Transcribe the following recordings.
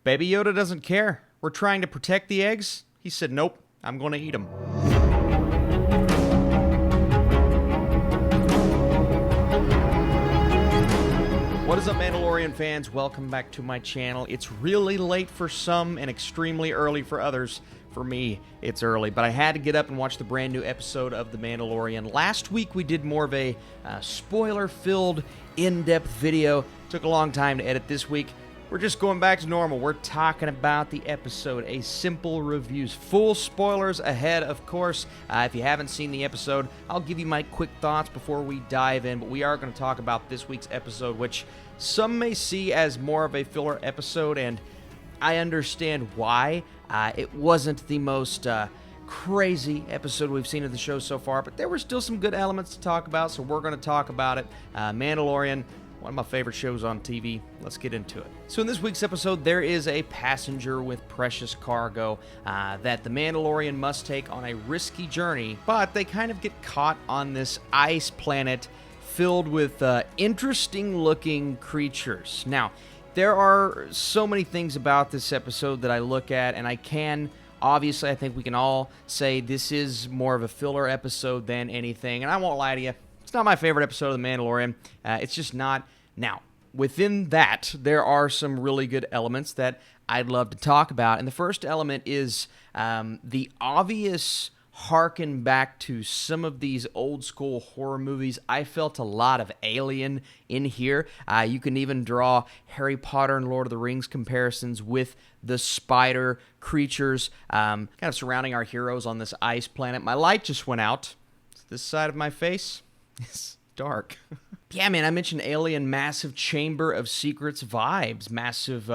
Baby Yoda doesn't care. We're trying to protect the eggs. He said, nope, I'm going to eat them. What is up, Mandalorian fans? Welcome back to my channel. It's really late for some and extremely early for others. For me, it's early, but I had to get up and watch the brand new episode of The Mandalorian. Last week, we did more of a spoiler-filled, in-depth video. Took a long time to edit. This week, we're just going back to normal. We're talking about the episode, a simple reviews. Full spoilers ahead, of course. If you haven't seen the episode, I'll give you my quick thoughts before we dive in, but we are going to talk about this week's episode, which some may see as more of a filler episode, and I understand why. It wasn't the most crazy episode we've seen of the show so far, but there were still some good elements to talk about, so we're going to talk about it. Mandalorian, one of my favorite shows on TV. Let's get into it. So in this week's episode, there is a passenger with precious cargo that the Mandalorian must take on a risky journey, but they kind of get caught on this ice planet filled with interesting-looking creatures. Now, there are so many things about this episode that I look at, and I think we can all say this is more of a filler episode than anything, and I won't lie to you, it's not my favorite episode of The Mandalorian. It's just not. Now, within that, there are some really good elements that I'd love to talk about, and the first element is the obvious harken back to some of these old school horror movies. I felt a lot of Alien in here. You can even draw Harry Potter and Lord of the Rings comparisons with the spider creatures kind of surrounding our heroes on this ice planet. My light just went out. This side of my face is dark. Yeah, man, I mentioned Alien, massive Chamber of Secrets vibes, massive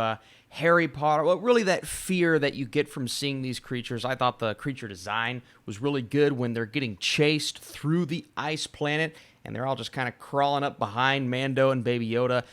Harry Potter. Well, really that fear that you get from seeing these creatures. I thought the creature design was really good when they're getting chased through the ice planet and they're all just kind of crawling up behind Mando and Baby Yoda.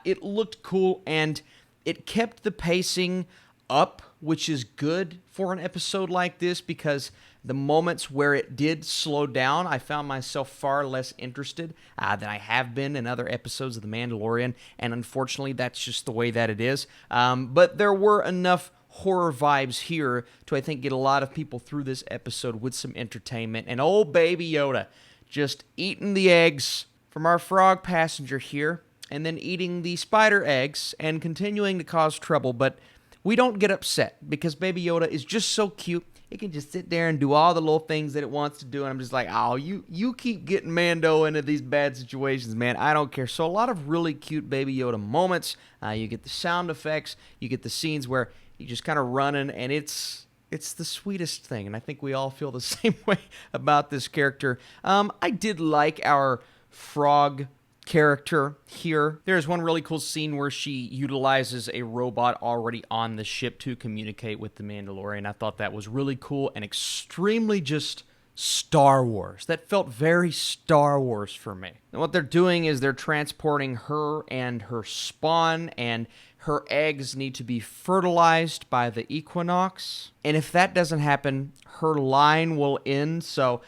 It looked cool, and it kept the pacing up, which is good for an episode like this, because the moments where it did slow down, I found myself far less interested than I have been in other episodes of The Mandalorian, and unfortunately, that's just the way that it is. But there were enough horror vibes here to, I think, get a lot of people through this episode with some entertainment. And old Baby Yoda just eating the eggs from our frog passenger here, and then eating the spider eggs and continuing to cause trouble, but we don't get upset because Baby Yoda is just so cute. It can just sit there and do all the little things that it wants to do, and I'm just like, oh, you keep getting Mando into these bad situations, man. I don't care. So a lot of really cute Baby Yoda moments. You get the sound effects. You get the scenes where you just kind of running, and it's the sweetest thing, and I think we all feel the same way about this character. I did like our frog character here. There's one really cool scene where she utilizes a robot already on the ship to communicate with the Mandalorian. I thought that was really cool and extremely just Star Wars. That felt very Star Wars for me. And what they're doing is they're transporting her and her spawn, and her eggs need to be fertilized by the equinox. And if that doesn't happen, her line will end. So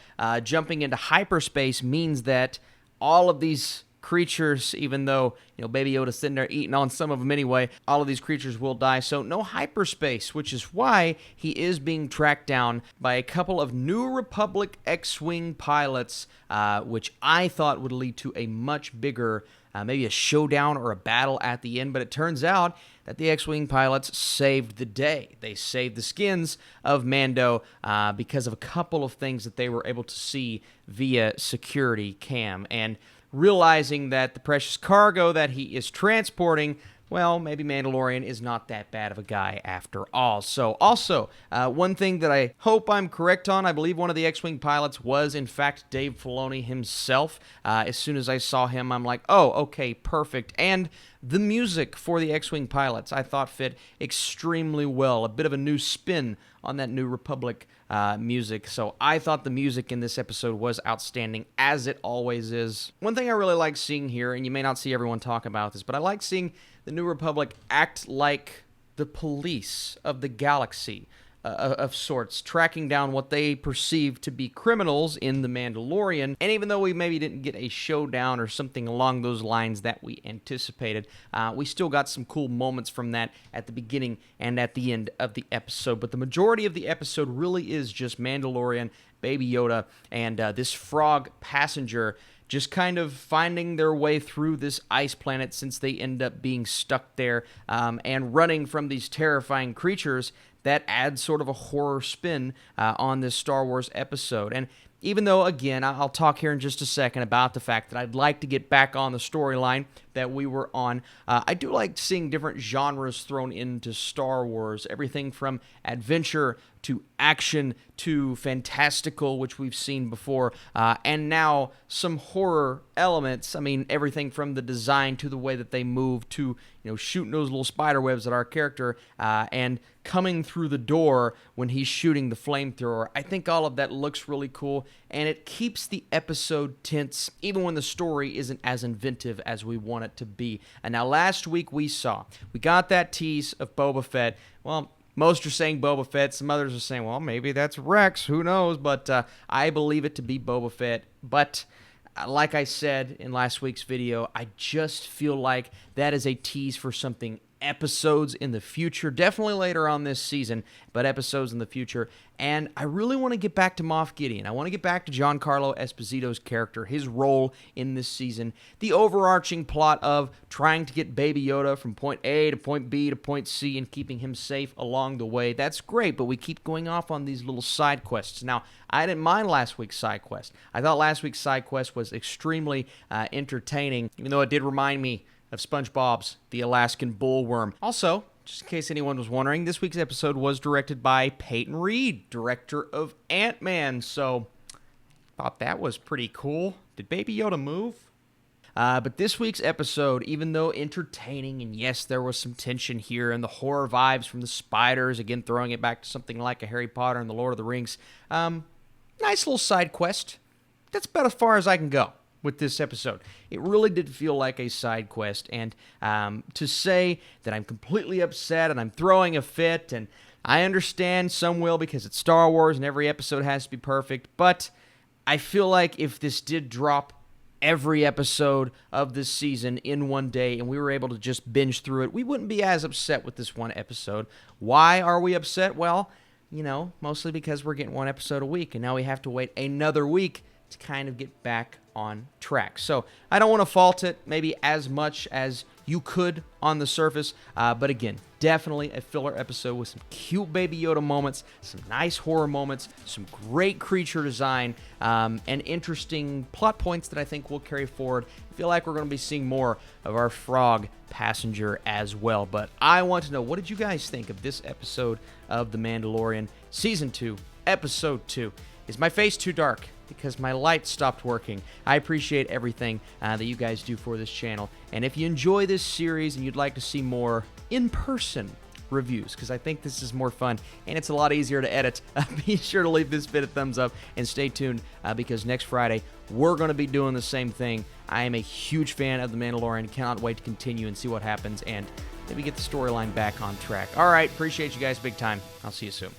jumping into hyperspace means that all of these creatures, even though, Baby Yoda's sitting there eating on some of them anyway, all of these creatures will die. So no hyperspace, which is why he is being tracked down by a couple of New Republic X-Wing pilots, which I thought would lead to a much bigger, maybe a showdown or a battle at the end. But it turns out that the X-Wing pilots saved the day. They saved the skins of Mando because of a couple of things that they were able to see via security cam. And realizing that the precious cargo that he is transporting, well, maybe Mandalorian is not that bad of a guy after all. So also, one thing that I hope I'm correct on, I believe one of the X-Wing pilots was, in fact, Dave Filoni himself. As soon as I saw him, I'm like, oh, okay, perfect. And the music for the X-Wing pilots, I thought fit extremely well. A bit of a new spin on that New Republic music. So I thought the music in this episode was outstanding, as it always is. One thing I really like seeing here, and you may not see everyone talk about this, but I like seeing the New Republic act like the police of the galaxy. of sorts, tracking down what they perceive to be criminals in The Mandalorian. And even though we maybe didn't get a showdown or something along those lines that we anticipated, we still got some cool moments from that at the beginning and at the end of the episode. But the majority of the episode really is just Mandalorian, Baby Yoda, and this frog passenger just kind of finding their way through this ice planet since they end up being stuck there and running from these terrifying creatures that adds sort of a horror spin on this Star Wars episode. And even though, again, I'll talk here in just a second about the fact that I'd like to get back on the storyline that we were on, I do like seeing different genres thrown into Star Wars. Everything from adventure to action to fantastical, which we've seen before, and now some horror elements. I mean, everything from the design to the way that they move to, shooting those little spider webs at our character and coming through the door when he's shooting the flamethrower. I think all of that looks really cool, and it keeps the episode tense even when the story isn't as inventive as we want it to be. And now last week we got that tease of Boba Fett. Well, most are saying Boba Fett. Some others are saying, well, maybe that's Rex. Who knows? But I believe it to be Boba Fett. But like I said in last week's video, I just feel like that is a tease for something episodes in the future, definitely later on this season, but episodes in the future. And I really want to get back to Moff Gideon. I want to get back to Giancarlo Esposito's character, his role in this season, the overarching plot of trying to get Baby Yoda from point A to point B to point C and keeping him safe along the way. That's great, but we keep going off on these little side quests. Now, I didn't mind last week's side quest. I thought last week's side quest was extremely entertaining, even though it did remind me of SpongeBob's The Alaskan Bullworm. Also, just in case anyone was wondering, this week's episode was directed by Peyton Reed, director of Ant-Man, so thought that was pretty cool. Did Baby Yoda move? But this week's episode, even though entertaining, and yes, there was some tension here and the horror vibes from the spiders, again, throwing it back to something like a Harry Potter and the Lord of the Rings, nice little side quest. That's about as far as I can go with this episode. It really did feel like a side quest, and to say that I'm completely upset and I'm throwing a fit, and I understand some will because it's Star Wars and every episode has to be perfect, but I feel like if this did drop every episode of this season in one day and we were able to just binge through it, we wouldn't be as upset with this one episode. Why are we upset? Well, mostly because we're getting one episode a week, and now we have to wait another week to kind of get back on track. So I don't want to fault it maybe as much as you could on the surface, but again, definitely a filler episode with some cute Baby Yoda moments, some nice horror moments, some great creature design, and interesting plot points that I think will carry forward. I feel like we're going to be seeing more of our frog passenger as well. But I want to know, what did you guys think of this episode of The Mandalorian Season 2, Episode 2? Is my face too dark because my light stopped working? I appreciate everything that you guys do for this channel. And if you enjoy this series and you'd like to see more in-person reviews, because I think this is more fun and it's a lot easier to edit, be sure to leave this video a thumbs up and stay tuned because next Friday we're going to be doing the same thing. I am a huge fan of The Mandalorian. Cannot wait to continue and see what happens and maybe get the storyline back on track. All right, appreciate you guys big time. I'll see you soon.